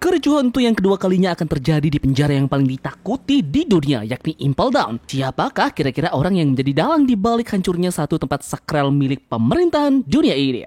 Kericuhan untuk yang kedua kalinya akan terjadi di penjara yang paling ditakuti di dunia, yakni Impel Down. Siapakah kira-kira orang yang menjadi dalang di balik hancurnya satu tempat sakral milik pemerintahan dunia ini?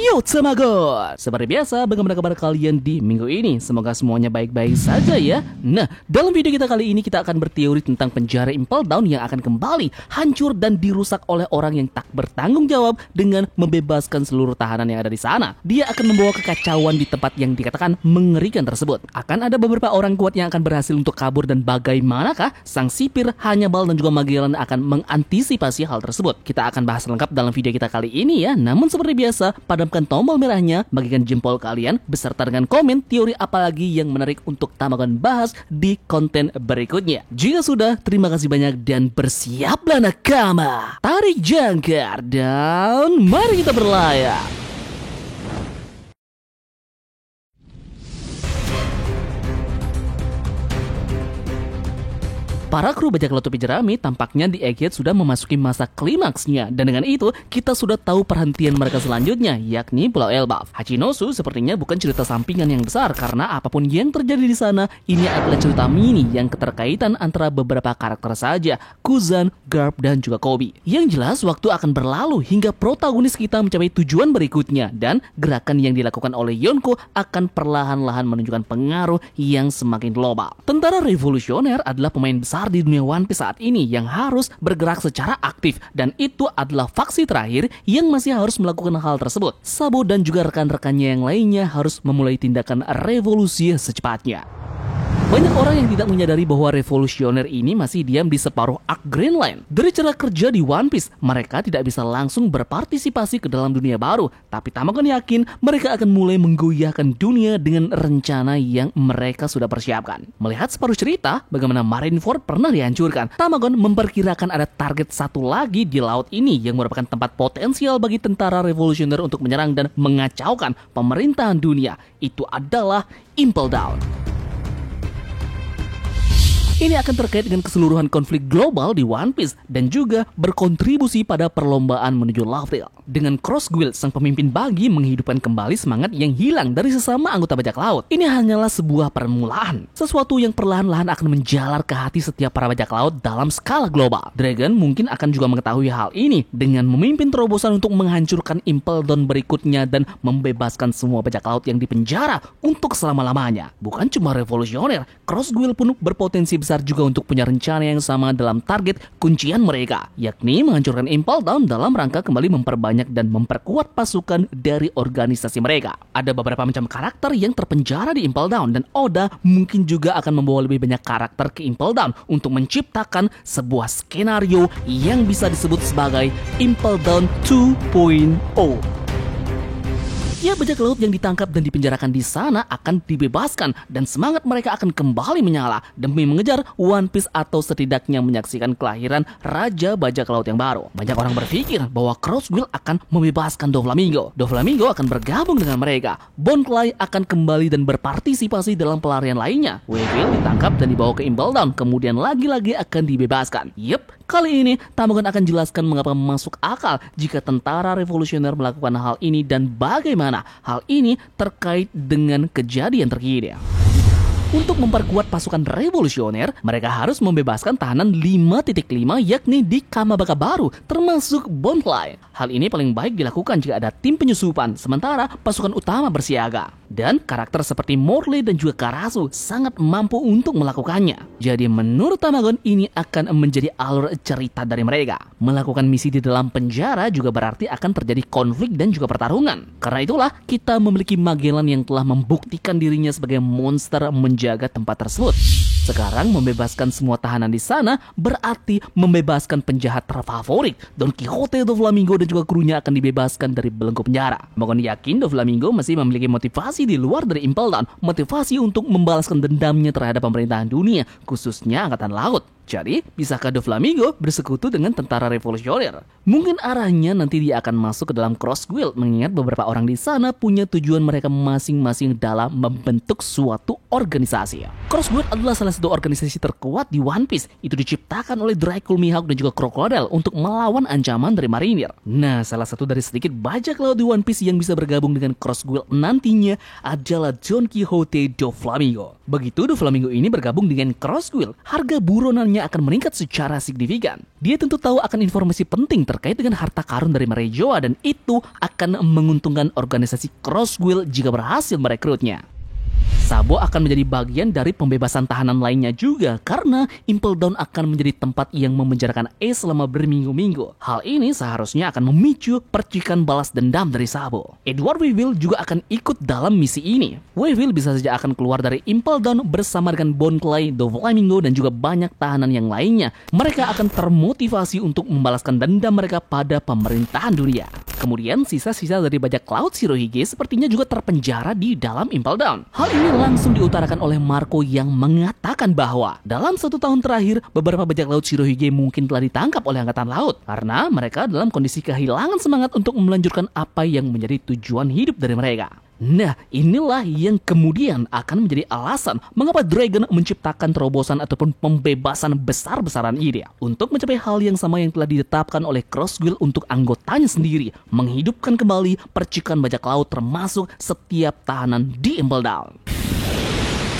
Yo Tamagon, seperti biasa bagaimana kabar kalian di minggu ini? Semoga semuanya baik-baik saja ya. Nah, dalam video kita kali ini kita akan berteori tentang penjara Impel Down yang akan kembali hancur dan dirusak oleh orang yang tak bertanggung jawab dengan membebaskan seluruh tahanan yang ada di sana. Dia akan membawa kekacauan di tempat yang dikatakan mengerikan tersebut. Akan ada beberapa orang kuat yang akan berhasil untuk kabur, dan bagaimanakah sang sipir Hannibal dan juga Magellan akan mengantisipasi hal tersebut? Kita akan bahas lengkap dalam video kita kali ini ya. Namun seperti biasa, padamkan tombol merahnya, bagikan jempol kalian, beserta dengan komen teori apalagi yang menarik untuk Tamagon bahas di konten berikutnya. Jika sudah, terima kasih banyak dan bersiaplah nakama. Tarik jangkar dan mari kita berlayar. Para kru bajak laut topi jerami tampaknya di Egghead sudah memasuki masa klimaksnya, dan dengan itu kita sudah tahu perhentian mereka selanjutnya, yakni Pulau Elbaf. Hachinosu sepertinya bukan cerita sampingan yang besar, karena apapun yang terjadi di sana, ini adalah cerita mini yang keterkaitan antara beberapa karakter saja, Kuzan, Garp, dan juga Koby. Yang jelas waktu akan berlalu hingga protagonis kita mencapai tujuan berikutnya, dan gerakan yang dilakukan oleh Yonko akan perlahan-lahan menunjukkan pengaruh yang semakin global. Tentara revolusioner adalah pemain besar di dunia One Piece saat ini yang harus bergerak secara aktif, dan itu adalah faksi terakhir yang masih harus melakukan hal tersebut. Sabo dan juga rekan-rekannya yang lainnya harus memulai tindakan revolusi secepatnya. Banyak orang yang tidak menyadari bahwa revolusioner ini masih diam di separuh arc Grand Line. Dari cara kerja di One Piece, mereka tidak bisa langsung berpartisipasi ke dalam dunia baru, tapi Tamagon yakin mereka akan mulai menggoyahkan dunia dengan rencana yang mereka sudah persiapkan. Melihat separuh cerita bagaimana Marineford pernah dihancurkan, Tamagon memperkirakan ada target satu lagi di laut ini yang merupakan tempat potensial bagi tentara revolusioner untuk menyerang dan mengacaukan pemerintahan dunia. Itu adalah Impel Down. Ini akan terkait dengan keseluruhan konflik global di One Piece dan juga berkontribusi pada perlombaan menuju Laughdale. Dengan Cross Guild, sang pemimpin bagi menghidupkan kembali semangat yang hilang dari sesama anggota bajak laut. Ini hanyalah sebuah permulaan, sesuatu yang perlahan-lahan akan menjalar ke hati setiap para bajak laut dalam skala global. Dragon mungkin akan juga mengetahui hal ini dengan memimpin terobosan untuk menghancurkan Impel Down berikutnya dan membebaskan semua bajak laut yang dipenjara untuk selama-lamanya. Bukan cuma revolusioner, Cross Guild pun berpotensi besar juga untuk punya rencana yang sama dalam target kuncian mereka, yakni menghancurkan Impel Down dalam rangka kembali memperbanyak dan memperkuat pasukan dari organisasi mereka. Ada beberapa macam karakter yang terpenjara di Impel Down, dan Oda mungkin juga akan membawa lebih banyak karakter ke Impel Down untuk menciptakan sebuah skenario yang bisa disebut sebagai Impel Down 2.0. Ya, bajak laut yang ditangkap dan dipenjarakan di sana akan dibebaskan, dan semangat mereka akan kembali menyala demi mengejar One Piece atau setidaknya menyaksikan kelahiran Raja Bajak Laut yang baru. Banyak orang berpikir bahwa Cross Guild akan membebaskan Doflamingo. Doflamingo akan bergabung dengan mereka. Bon Clay akan kembali dan berpartisipasi dalam pelarian lainnya. Weevil ditangkap dan dibawa ke Impel Down, kemudian lagi-lagi akan dibebaskan. Yep, kali ini Tamagon akan jelaskan mengapa masuk akal jika tentara revolusioner melakukan hal ini dan bagaimana hal ini terkait dengan kejadian terkini. Untuk memperkuat pasukan revolusioner, mereka harus membebaskan tahanan 5.5 yakni di Kamabaka baru, termasuk Bon Clay. Hal ini paling baik dilakukan jika ada tim penyusupan, sementara pasukan utama bersiaga. Dan karakter seperti Morley dan juga Karasu sangat mampu untuk melakukannya. Jadi menurut Tamagon ini akan menjadi alur cerita dari mereka. Melakukan misi di dalam penjara juga berarti akan terjadi konflik dan juga pertarungan. Karena itulah kita memiliki Magellan yang telah membuktikan dirinya sebagai monster menjaga tempat tersebut. Sekarang membebaskan semua tahanan di sana berarti membebaskan penjahat terfavorit. Don Quixote Doflamingo dan juga krunya akan dibebaskan dari belenggu penjara. Mohon yakin Doflamingo masih memiliki motivasi di luar dari Impel Down, motivasi untuk membalaskan dendamnya terhadap pemerintahan dunia, khususnya Angkatan Laut. Jadi, bisakah Doflamingo bersekutu dengan tentara revolusioner? Mungkin arahnya nanti dia akan masuk ke dalam Cross Guild, mengingat beberapa orang di sana punya tujuan mereka masing-masing dalam membentuk suatu organisasi. Cross Guild adalah salah satu organisasi terkuat di One Piece. Itu diciptakan oleh Dracul, Mihawk, dan juga Crocodile untuk melawan ancaman dari marinir. Nah, salah satu dari sedikit bajak laut di One Piece yang bisa bergabung dengan Cross Guild nantinya adalah Don Quixote Doflamingo. Begitu Doflamingo ini bergabung dengan Cross Guild, harga buronannya akan meningkat secara signifikan. Dia tentu tahu akan informasi penting terkait dengan harta karun dari Marejoa, dan itu akan menguntungkan organisasi Cross Guild jika berhasil merekrutnya. Sabo akan menjadi bagian dari pembebasan tahanan lainnya juga, karena Impel Down akan menjadi tempat yang memenjarakan Ace selama berminggu-minggu. Hal ini seharusnya akan memicu percikan balas dendam dari Sabo. Edward Weevil juga akan ikut dalam misi ini. Weevil bisa saja akan keluar dari Impel Down bersama dengan Bon Clay, Doflamingo, dan juga banyak tahanan yang lainnya. Mereka akan termotivasi untuk membalaskan dendam mereka pada pemerintahan dunia. Kemudian sisa-sisa dari bajak laut Shirohige sepertinya juga terpenjara di dalam Impel Down. Hal ini langsung diutarakan oleh Marco yang mengatakan bahwa dalam 1 tahun terakhir beberapa bajak laut Shirohige mungkin telah ditangkap oleh angkatan laut karena mereka dalam kondisi kehilangan semangat untuk melanjutkan apa yang menjadi tujuan hidup dari mereka. Nah, inilah yang kemudian akan menjadi alasan mengapa Dragon menciptakan terobosan ataupun pembebasan besar-besaran ini untuk mencapai hal yang sama yang telah ditetapkan oleh Cross Guild untuk anggotanya sendiri, menghidupkan kembali percikan bajak laut termasuk setiap tahanan di Impel Down.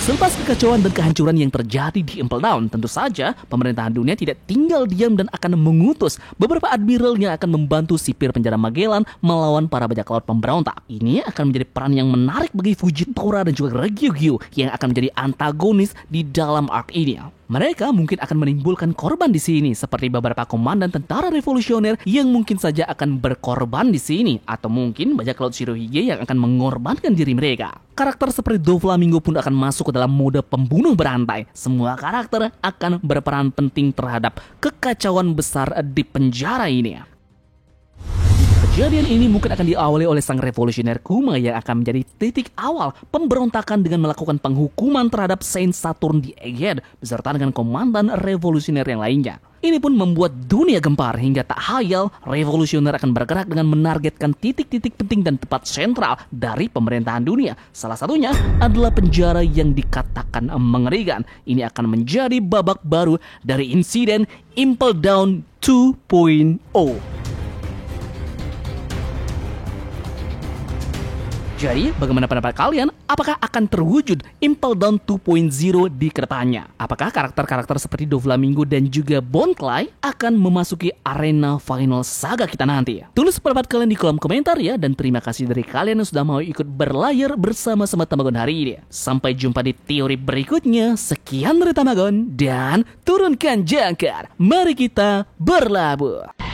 Selepas kekacauan dan kehancuran yang terjadi di Impel Down, tentu saja pemerintahan dunia tidak tinggal diam dan akan mengutus beberapa admiral yang akan membantu sipir penjara Magellan melawan para bajak laut pemberontak. Ini akan menjadi peran yang menarik bagi Fujitora dan juga Ryukyu yang akan menjadi antagonis di dalam arc ini. Mereka mungkin akan menimbulkan korban di sini, seperti beberapa komandan tentara revolusioner yang mungkin saja akan berkorban di sini, atau mungkin bajak laut Shirohige yang akan mengorbankan diri mereka. Karakter seperti Doflamingo pun akan masuk ke dalam mode pembunuh berantai. Semua karakter akan berperan penting terhadap kekacauan besar di penjara ini. Kejadian ini mungkin akan diawali oleh sang revolusioner Kuma yang akan menjadi titik awal pemberontakan dengan melakukan penghukuman terhadap Saint Saturn di Egghead beserta dengan komandan revolusioner yang lainnya. Ini pun membuat dunia gempar hingga tak hayal revolusioner akan bergerak dengan menargetkan titik-titik penting dan tempat sentral dari pemerintahan dunia. Salah satunya adalah penjara yang dikatakan mengerikan. Ini akan menjadi babak baru dari insiden Impel Down 2.0. Jadi, bagaimana pendapat kalian? Apakah akan terwujud Impel Down 2.0 di kedepannya? Apakah karakter-karakter seperti Doflamingo dan juga Bon Clay akan memasuki arena final saga kita nanti? Tulis pendapat kalian di kolom komentar ya, dan terima kasih dari kalian yang sudah mau ikut berlayar bersama-sama Tamagon hari ini. Sampai jumpa di teori berikutnya. Sekian dari Tamagon dan turunkan jangkar. Mari kita berlabuh.